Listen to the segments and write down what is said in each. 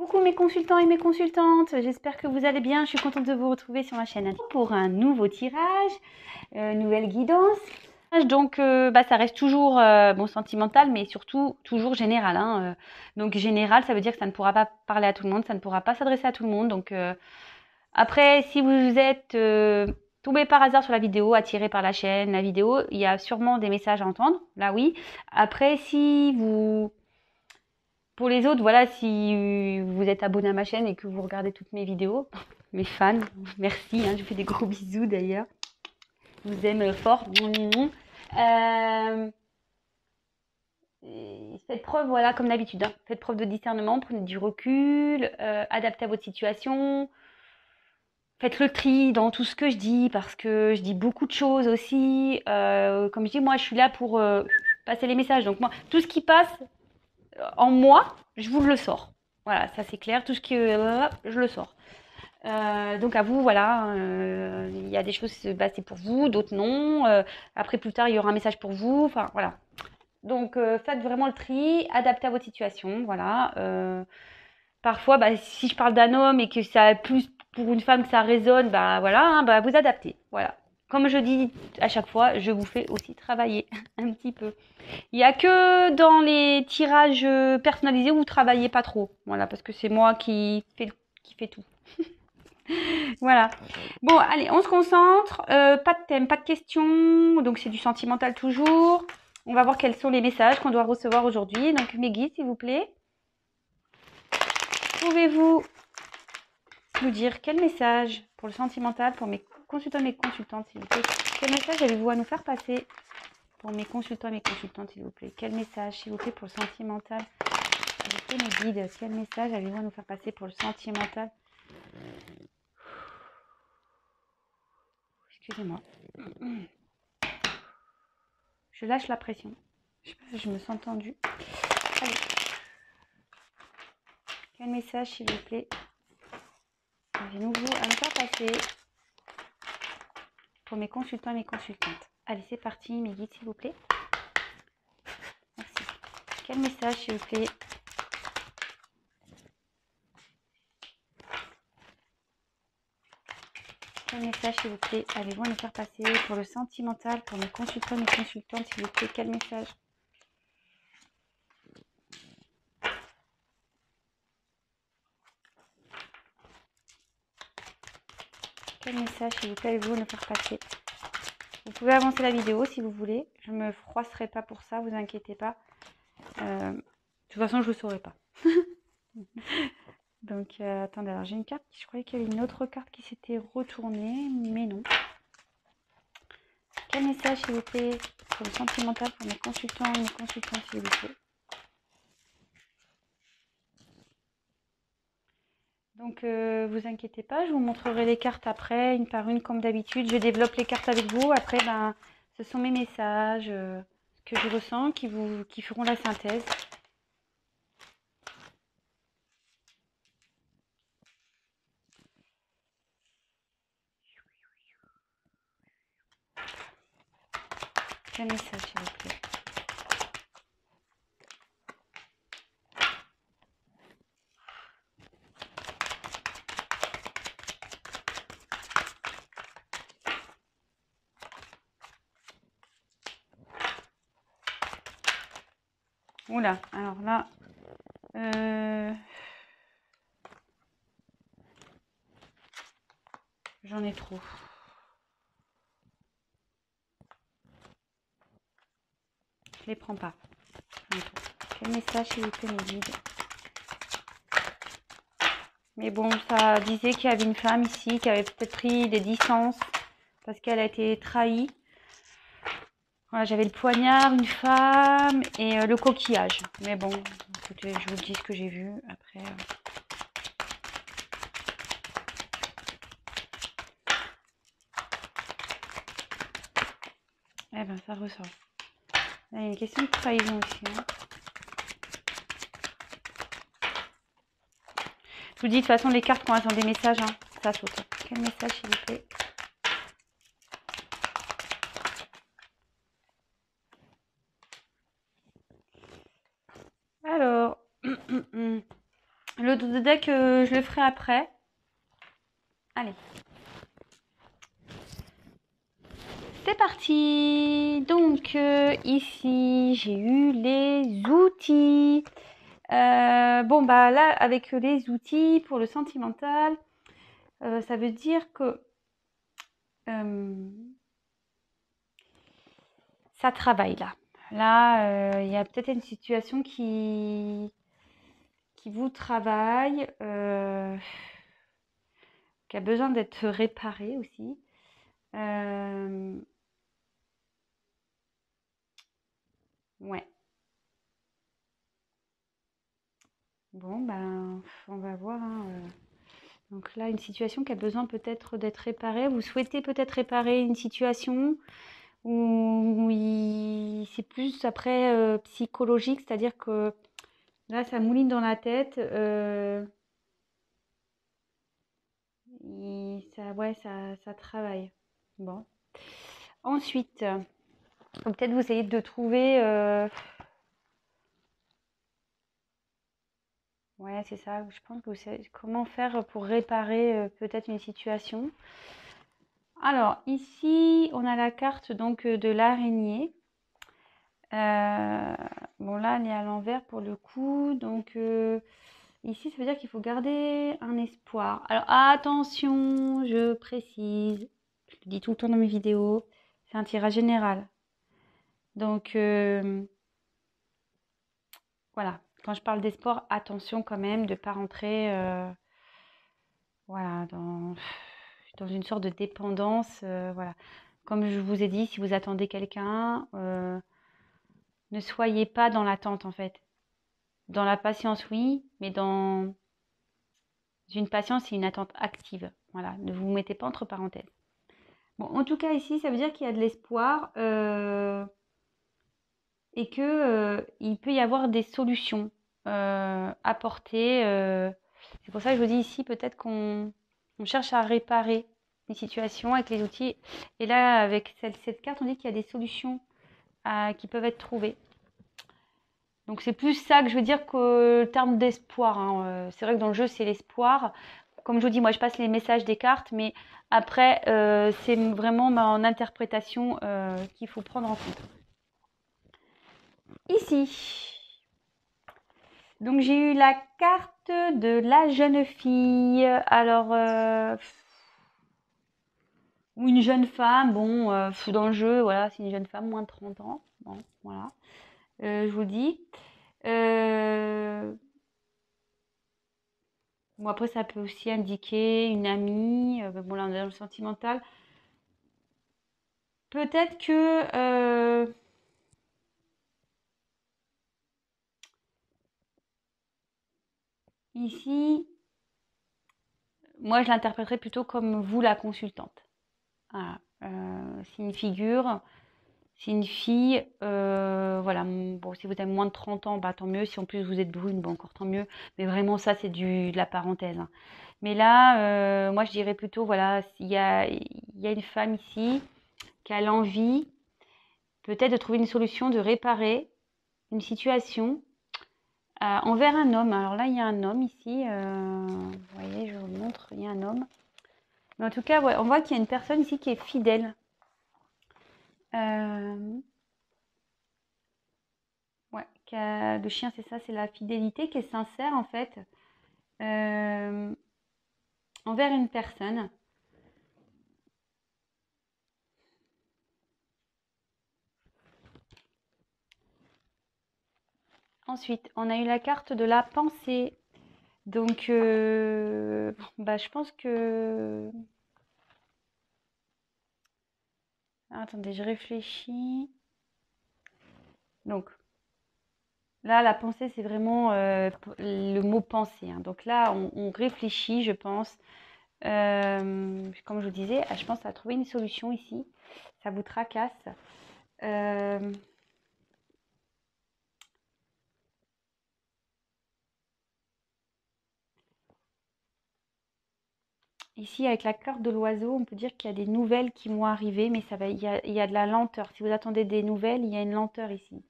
Coucou mes consultants et mes consultantes, j'espère que vous allez bien, je suis contente de vous retrouver sur ma chaîne pour un nouveau tirage, nouvelle guidance. Donc ça reste toujours bon, sentimental mais surtout toujours général. Hein. Donc général ça veut dire que ça ne pourra pas parler à tout le monde, ça ne pourra pas s'adresser à tout le monde. Donc après si vous êtes tombé par hasard sur la vidéo, attiré par la chaîne, la vidéo, il y a sûrement des messages à entendre, là oui. Après si vous... Pour les autres, voilà, si vous êtes abonné à ma chaîne et que vous regardez toutes mes vidéos, mes fans, merci, hein, je vous fais des gros bisous d'ailleurs. Je vous aime fort. Faites preuve, voilà, comme d'habitude, hein, faites preuve de discernement, prenez du recul, adaptez à votre situation. Faites le tri dans tout ce que je dis parce que je dis beaucoup de choses aussi. Comme je dis, moi, je suis là pour passer les messages. Donc moi, tout ce qui passe en moi, je vous le sors. Voilà, ça c'est clair. Tout ce qui je le sors. Donc à vous, voilà, il y a des choses, c'est pour vous, d'autres non. Après, plus tard, il y aura un message pour vous. Enfin, voilà. Donc faites vraiment le tri, adaptez à votre situation. Voilà. Parfois, si je parle d'un homme et que ça a plus pour une femme que ça résonne, voilà, hein, vous adaptez. Voilà. Comme je dis à chaque fois, je vous fais aussi travailler un petit peu. Il n'y a que dans les tirages personnalisés où vous travaillez pas trop. Voilà, parce que c'est moi qui fait tout. Voilà. Bon, allez, on se concentre. Pas de thème, pas de questions. Donc, c'est du sentimental toujours. On va voir quels sont les messages qu'on doit recevoir aujourd'hui. Donc, mes guides, s'il vous plaît. Pouvez-vous nous dire quel message pour le sentimental, pour mes consultants et mes consultantes, s'il vous plaît? Quel message avez-vous à nous faire passer pour mes consultants et mes consultantes, s'il vous plaît? Quel message, s'il vous plaît, pour le sentimental? S'il vous plaît, mes guides, quel message avez-vous à nous faire passer pour le sentimental? Excusez-moi. Je lâche la pression. Je sais pas si je me sens tendue. Allez. Quel message, s'il vous plaît, avez-vous à nous faire passer pour mes consultants et mes consultantes? Allez, c'est parti, mes guides, s'il vous plaît. Merci. Quel message, s'il vous plaît? Quel message, s'il vous plaît, avez-vous à nous faire passer pour le sentimental, pour mes consultants et mes consultantes, s'il vous plaît? Quel message? Quel message, s'il vous plaît, avez-vous à nous faire passer? Vous pouvez avancer la vidéo si vous voulez. Je ne me froisserai pas pour ça, vous inquiétez pas. De toute façon, je ne le saurai pas. Donc, attendez, alors j'ai une carte, je croyais qu'il y avait une autre carte qui s'était retournée, mais non. Quel message, s'il vous plaît, pour le sentimental, pour mes consultants, s'il vous plaît? Donc, vous inquiétez pas, je vous montrerai les cartes après, une par une, comme d'habitude. Je développe les cartes avec vous. Après, ce sont mes messages que je ressens qui feront la synthèse. Quel message, s'il vous plaît? Oula, alors là, j'en ai trop. Je les prends pas. Quel message, s'il vous plaît, mes guides? Mais bon, ça disait qu'il y avait une femme ici qui avait peut-être pris des distances parce qu'elle a été trahie. Voilà, j'avais le poignard, une femme et le coquillage. Mais bon, écoutez, je vous dis ce que j'ai vu. Après, eh ben, ça ressort. Là, il y a une question de trahison aussi. Hein. Je vous dis, de toute façon, les cartes, quand elles ont des messages, hein, ça saute. Quel message, s'il vous plaît? Alors, Le dos de deck, je le ferai après. Allez. C'est parti. Donc, ici, j'ai eu les outils. Bon, bah là, avec les outils pour le sentimental, ça veut dire que ça travaille là. Là, il y a peut-être une situation qui vous travaille, qui a besoin d'être réparée aussi. Ouais. Bon, ben, on va voir, hein, Donc là, une situation qui a besoin peut-être d'être réparée. Vous souhaitez peut-être réparer une situation où c'est plus après psychologique, c'est-à-dire que là, ça mouline dans la tête. Ouais, ça travaille. Bon. Ensuite, peut-être vous essayez de trouver. Ouais, c'est ça. Je pense que vous savez comment faire pour réparer peut-être une situation. Alors, ici, on a la carte donc de l'araignée. Bon, là, elle est à l'envers pour le coup. Donc, ici, ça veut dire qu'il faut garder un espoir. Alors, attention, je précise, je le dis tout le temps dans mes vidéos, c'est un tirage général. Donc, voilà. Quand je parle d'espoir, attention quand même de ne pas rentrer voilà, dans une sorte de dépendance. Voilà. Comme je vous ai dit, si vous attendez quelqu'un, ne soyez pas dans l'attente en fait. Dans la patience, oui, mais dans une patience et une attente active. Voilà, ne vous mettez pas entre parenthèses. Bon, en tout cas, ici, ça veut dire qu'il y a de l'espoir et que il peut y avoir des solutions apportées. C'est pour ça que je vous dis ici, peut-être qu'on cherche à réparer une situation avec les outils. Et là, avec cette carte, on dit qu'il y a des solutions qui peuvent être trouvées. Donc c'est plus ça que je veux dire que le terme d'espoir, hein. C'est vrai que dans le jeu, c'est l'espoir. Comme je vous dis, moi, je passe les messages des cartes, mais après, c'est vraiment mon interprétation qu'il faut prendre en compte. Ici, donc j'ai eu la carte de la jeune fille. Alors, ou une jeune femme, bon, dans le jeu, voilà, c'est une jeune femme, moins de 30 ans. Bon, voilà, je vous dis. Bon, après, ça peut aussi indiquer une amie. Bon, là, on est dans le sentimental. Peut-être que ici, moi, je l'interpréterais plutôt comme vous, la consultante. Voilà. C'est une figure, c'est une fille. Voilà. Bon, si vous avez moins de 30 ans, bah, tant mieux. Si en plus vous êtes brune, bah, encore tant mieux. Mais vraiment, ça, c'est de la parenthèse, hein. Mais là, moi, je dirais plutôt, voilà, il y a une femme ici qui a l'envie peut-être de trouver une solution, de réparer une situation envers un homme. Alors là, il y a un homme ici. Vous voyez, je vous le montre, il y a un homme. Mais en tout cas, ouais, on voit qu'il y a une personne ici qui est fidèle. Ouais, le chien, c'est ça, c'est la fidélité qui est sincère en fait envers une personne. Ensuite, on a eu la carte de la pensée. Donc, bah, je pense que... Attendez, je réfléchis. Donc, là, la pensée, c'est vraiment le mot pensée, hein. Donc là, on réfléchit, je pense. Comme je vous disais, je pense à trouver une solution ici. Ça vous tracasse. Ici, avec la carte de l'oiseau, on peut dire qu'il y a des nouvelles qui vont arriver, mais il y a de la lenteur. Si vous attendez des nouvelles, il y a une lenteur ici.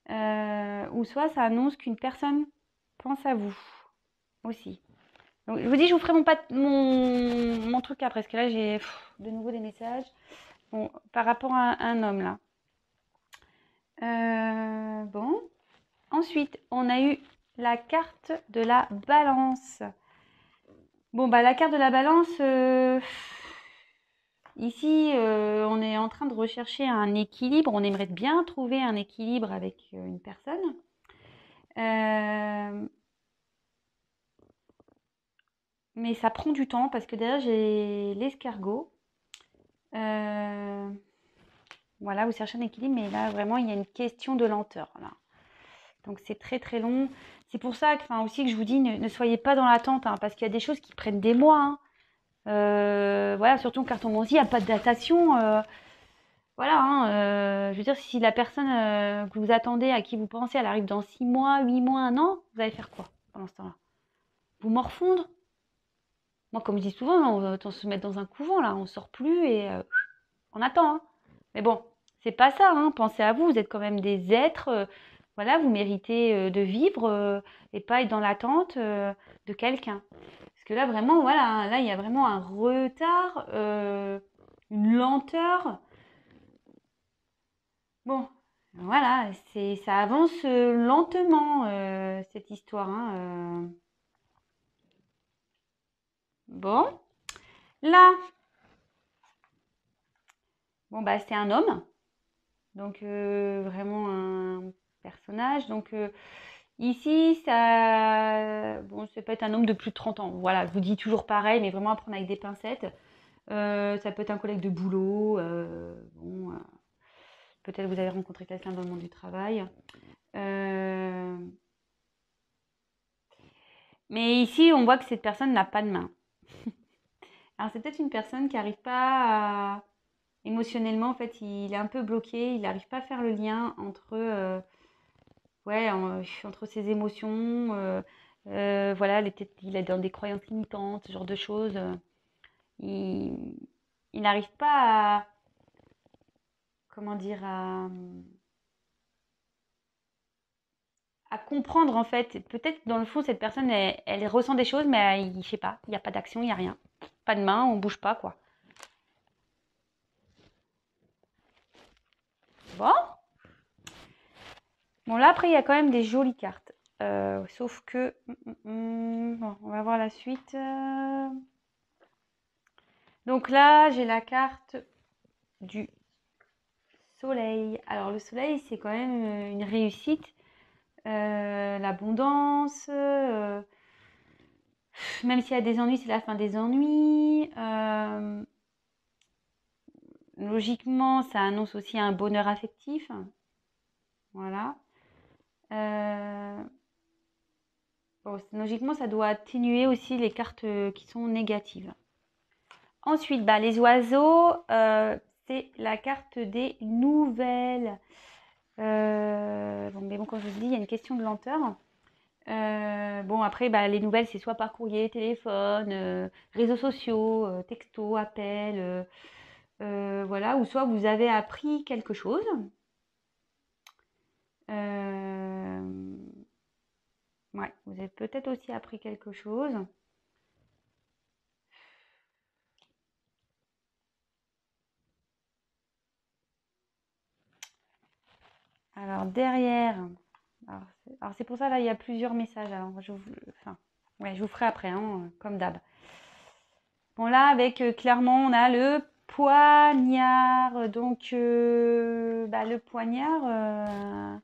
Ou soit ça annonce qu'une personne pense à vous. aussi. Donc, je vous dis, je vous ferai mon truc après, parce que là, j'ai de nouveau des messages. Bon, par rapport à un homme, là. Bon. Ensuite, on a eu la carte de la balance. Bon, bah, la carte de la balance, ici, on est en train de rechercher un équilibre. On aimerait bien trouver un équilibre avec une personne. Mais ça prend du temps parce que derrière, j'ai l'escargot. Voilà, vous cherchez un équilibre, mais là, vraiment, il y a une question de lenteur. Là. Donc, c'est très, très long. C'est pour ça que, aussi que je vous dis, ne soyez pas dans l'attente, hein, parce qu'il y a des choses qui prennent des mois. Hein. Voilà, surtout en cartomancie, il n'y a pas de datation. Voilà, hein, je veux dire, si la personne que vous attendez, à qui vous pensez, elle arrive dans 6 mois, 8 mois, 1 an, vous allez faire quoi pendant ce temps-là? Vous morfondre? Moi, comme je dis souvent, on va se mettre dans un couvent, là, on sort plus et on attend. Hein. Mais bon, c'est pas ça, hein. Pensez à vous, vous êtes quand même des êtres, voilà, vous méritez de vivre et pas être dans l'attente de quelqu'un. Parce que là, vraiment, voilà, hein, là, il y a vraiment un retard, une lenteur. Bon, voilà, ça avance lentement, cette histoire. Hein, Bon, là, bon, bah, c'est un homme. Donc, vraiment un personnage. Donc, ici, bon, ça peut être un homme de plus de 30 ans. Voilà, je vous dis toujours pareil, mais vraiment à prendre avec des pincettes. Ça peut être un collègue de boulot. Bon, peut-être vous avez rencontré quelqu'un dans le monde du travail. Mais ici, on voit que cette personne n'a pas de main. Alors, c'est peut-être une personne qui n'arrive pas à... Émotionnellement, en fait, il est un peu bloqué. Il n'arrive pas à faire le lien entre... ouais, entre ses émotions, voilà, il est dans des croyances limitantes, ce genre de choses. Il, il n'arrive pas à, comment dire, à comprendre en fait. Peut-être dans le fond, cette personne, elle ressent des choses, mais je sais pas, il n'y a pas d'action, il n'y a rien. Pas de main, on bouge pas, quoi. Bon, bon là après, il y a quand même des jolies cartes. Sauf que, bon, on va voir la suite. Donc là, j'ai la carte du soleil. Alors le soleil, c'est quand même une réussite, l'abondance. Même s'il y a des ennuis, c'est la fin des ennuis. Logiquement, ça annonce aussi un bonheur affectif. Voilà. Bon, logiquement, ça doit atténuer aussi les cartes qui sont négatives. Ensuite, bah, les oiseaux, c'est la carte des nouvelles. Bon, mais bon, comme je vous dis, il y a une question de lenteur. Bon, après, bah, les nouvelles, c'est soit par courrier, téléphone, réseaux sociaux, texto, appel, voilà, ou soit vous avez appris quelque chose. Ouais, vous avez peut-être aussi appris quelque chose. Alors derrière, alors c'est pour ça là, il y a plusieurs messages. Alors enfin, ouais, je vous ferai après, hein, comme d'hab. Bon là, avec clairement, on a le poignard. Donc, bah, le poignard.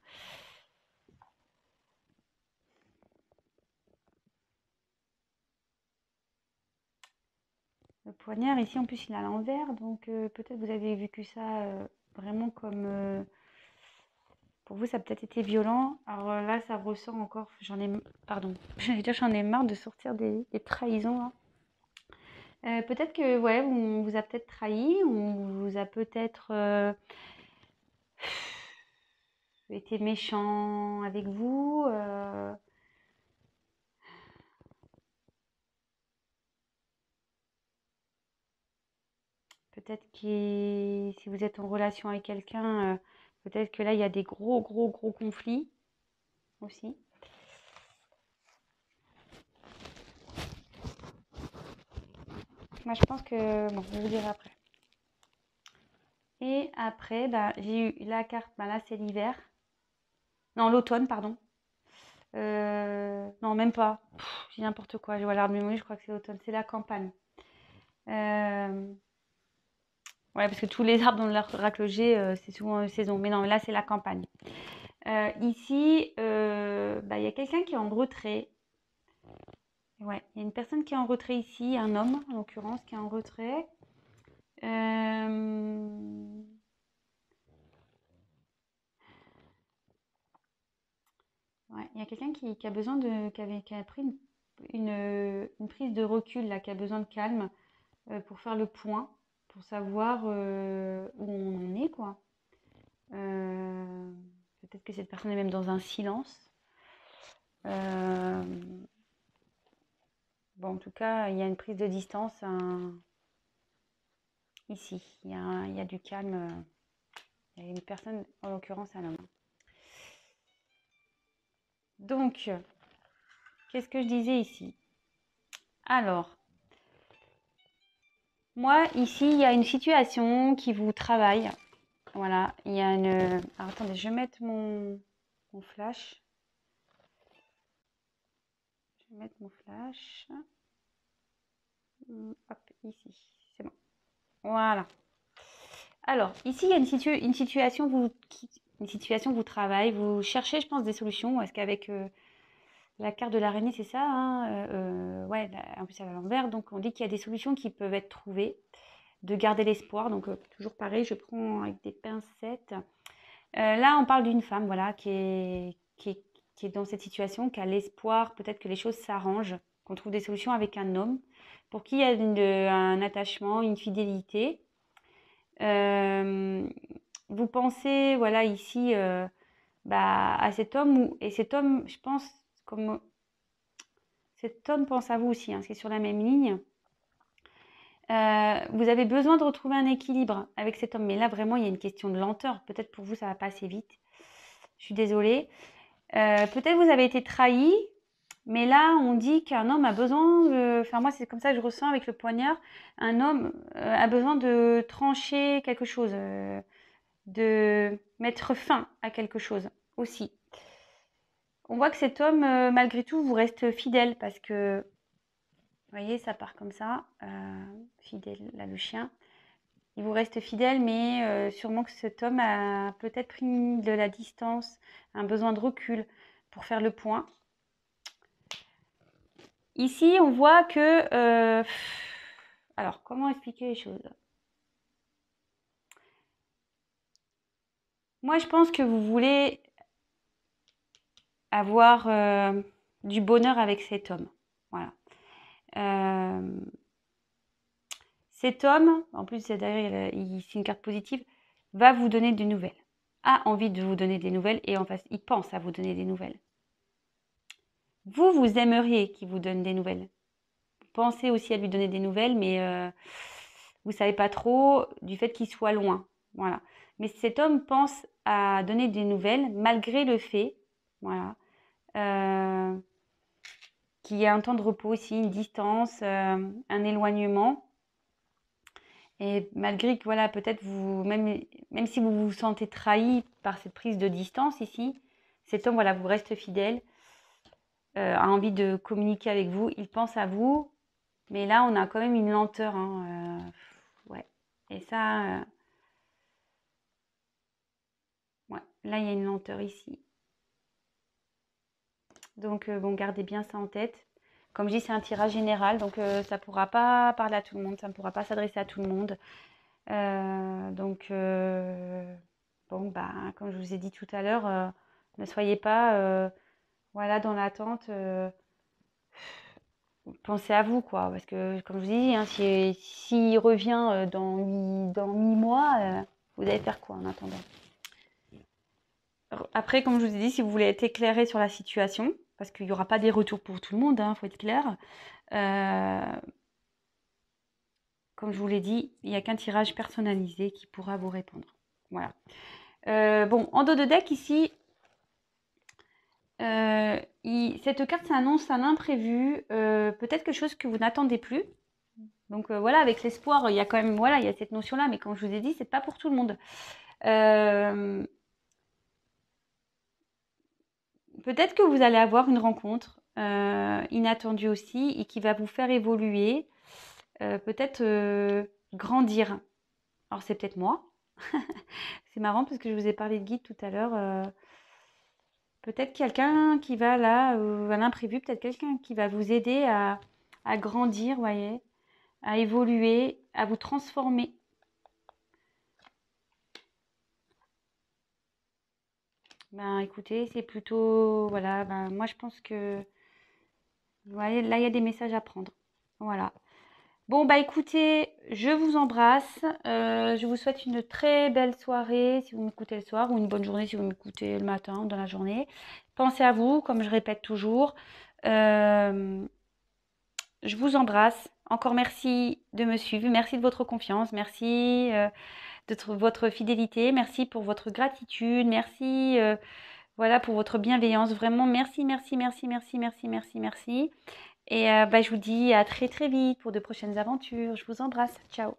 Le poignard, ici, en plus, il est à l'envers. Donc, peut-être vous avez vécu ça vraiment comme... pour vous, ça a peut-être été violent. Alors là, ça ressort encore. Pardon. J'allais dire, j'en ai marre de sortir des trahisons. Hein. Peut-être que, ouais, on vous a peut-être trahi. On vous a peut-être été méchant avec vous. Peut-être que si vous êtes en relation avec quelqu'un, peut-être que là, il y a des gros, gros, gros conflits aussi. Moi, je pense que... Bon, je vous dirai après. Et après, bah, j'ai eu la carte, bah, là, c'est l'hiver. Non, l'automne, pardon. Non, même pas. J'ai n'importe quoi. Je vois l'arbre de je crois que c'est l'automne. C'est la campagne. Euh, Ouais, parce que tous les arbres dans l'aracle que j'ai, c'est souvent une saison. Mais non, là, c'est la campagne. Ici, bah, il y a quelqu'un qui est en retrait. Ouais, il y a une personne qui est en retrait ici, un homme en l'occurrence, qui est en retrait. Euh, Ouais, il y a quelqu'un qui a besoin qui a pris une prise de recul, là, qui a besoin de calme pour faire le point, pour savoir où on en est, quoi. Euh, Peut-être que cette personne est même dans un silence. Euh, Bon, en tout cas, il y a une prise de distance ici. Il y a du calme. Il y a une personne, en l'occurrence un homme. Donc, qu'est-ce que je disais ici? Alors, moi, ici, il y a une situation qui vous travaille. Voilà, il y a une... Alors, attendez, je vais mettre mon flash. Je vais mettre mon flash. Hop, ici. C'est bon. Voilà. Alors, ici, il y a une situation une situation vous travaille. Vous cherchez, je pense, des solutions. Est-ce qu'avec la carte de l'araignée, c'est ça, hein, ouais, en plus, elle est à l'envers. Donc, on dit qu'il y a des solutions qui peuvent être trouvées, de garder l'espoir. Donc, toujours pareil, je prends avec des pincettes. Là, on parle d'une femme, voilà, qui est dans cette situation, qui a l'espoir, peut-être que les choses s'arrangent, qu'on trouve des solutions avec un homme, pour qui il y a un attachement, une fidélité. Euh, Vous pensez, voilà, ici, bah, à cet homme, et cet homme, je pense, comme cet homme pense à vous aussi, hein, c'est sur la même ligne. Vous avez besoin de retrouver un équilibre avec cet homme, mais là, vraiment, il y a une question de lenteur. Peut-être pour vous, ça va pas assez vite. Je suis désolée. Peut-être vous avez été trahi, mais là, on dit qu'un homme a besoin Enfin, moi, c'est comme ça que je ressens avec le poignard. Un homme a besoin de trancher quelque chose, de mettre fin à quelque chose aussi. On voit que cet homme, malgré tout, vous reste fidèle parce que, vous voyez, ça part comme ça. Fidèle, là, le chien. Il vous reste fidèle, mais sûrement que cet homme a peut-être pris de la distance, un besoin de recul pour faire le point. Ici, on voit que... alors, comment expliquer les choses? Moi, je pense que vous voulez avoir du bonheur avec cet homme. Voilà. Euh, Cet homme, en plus, c'est une carte positive, va vous donner des nouvelles. A envie de vous donner des nouvelles et en face, il pense à vous donner des nouvelles. Vous aimeriez qu'il vous donne des nouvelles. Vous pensez aussi à lui donner des nouvelles, mais vous ne savez pas trop du fait qu'il soit loin. Voilà. Mais cet homme pense à donner des nouvelles malgré le fait, voilà, euh, qu'il y a un temps de repos aussi, une distance, un éloignement. Et malgré que, voilà, peut-être même si vous vous sentez trahi par cette prise de distance ici, cet homme, voilà, vous reste fidèle, a envie de communiquer avec vous, il pense à vous, mais là, on a quand même une lenteur, hein, ouais. Et ça, ouais, là, il y a une lenteur ici. Donc, bon, gardez bien ça en tête. Comme je dis, c'est un tirage général, donc ça ne pourra pas parler à tout le monde, ça ne pourra pas s'adresser à tout le monde. Donc, bon, bah, comme je vous ai dit tout à l'heure, ne soyez pas voilà, dans l'attente. Pensez à vous, quoi. Parce que, comme je vous ai dit, hein, s'il revient dans 8 mois, vous allez faire quoi en attendant? Après, comme je vous ai dit, si vous voulez être éclairé sur la situation, parce qu'il n'y aura pas des retours pour tout le monde, il faut être clair. Comme je vous l'ai dit, il n'y a qu'un tirage personnalisé qui pourra vous répondre. Voilà. Bon, en dos de deck, ici, cette carte, ça annonce un imprévu, peut-être quelque chose que vous n'attendez plus. Donc voilà, avec l'espoir, il y a quand même, voilà, il y a cette notion-là, mais comme je vous ai dit, c'est pas pour tout le monde. Euh, Peut-être que vous allez avoir une rencontre inattendue aussi et qui va vous faire évoluer, peut-être grandir. Alors c'est peut-être moi. C'est marrant parce que je vous ai parlé de guide tout à l'heure. Peut-être quelqu'un qui va là, à l'imprévu, peut-être quelqu'un qui va vous aider à grandir, voyez, à évoluer, à vous transformer. Ben écoutez, c'est plutôt, voilà, ben moi je pense que, vous voyez, là il y a des messages à prendre. Voilà. Bon, bah écoutez, je vous embrasse. Je vous souhaite une très belle soirée si vous m'écoutez le soir ou une bonne journée si vous m'écoutez le matin ou dans la journée. Pensez à vous, comme je répète toujours. Euh, je vous embrasse. Encore merci de me suivre. Merci de votre confiance. Merci votre fidélité. Merci pour votre gratitude. Merci voilà, pour votre bienveillance. Vraiment, merci, merci, merci, merci, merci, merci, merci. Et bah, je vous dis à très très vite pour de prochaines aventures. Je vous embrasse. Ciao.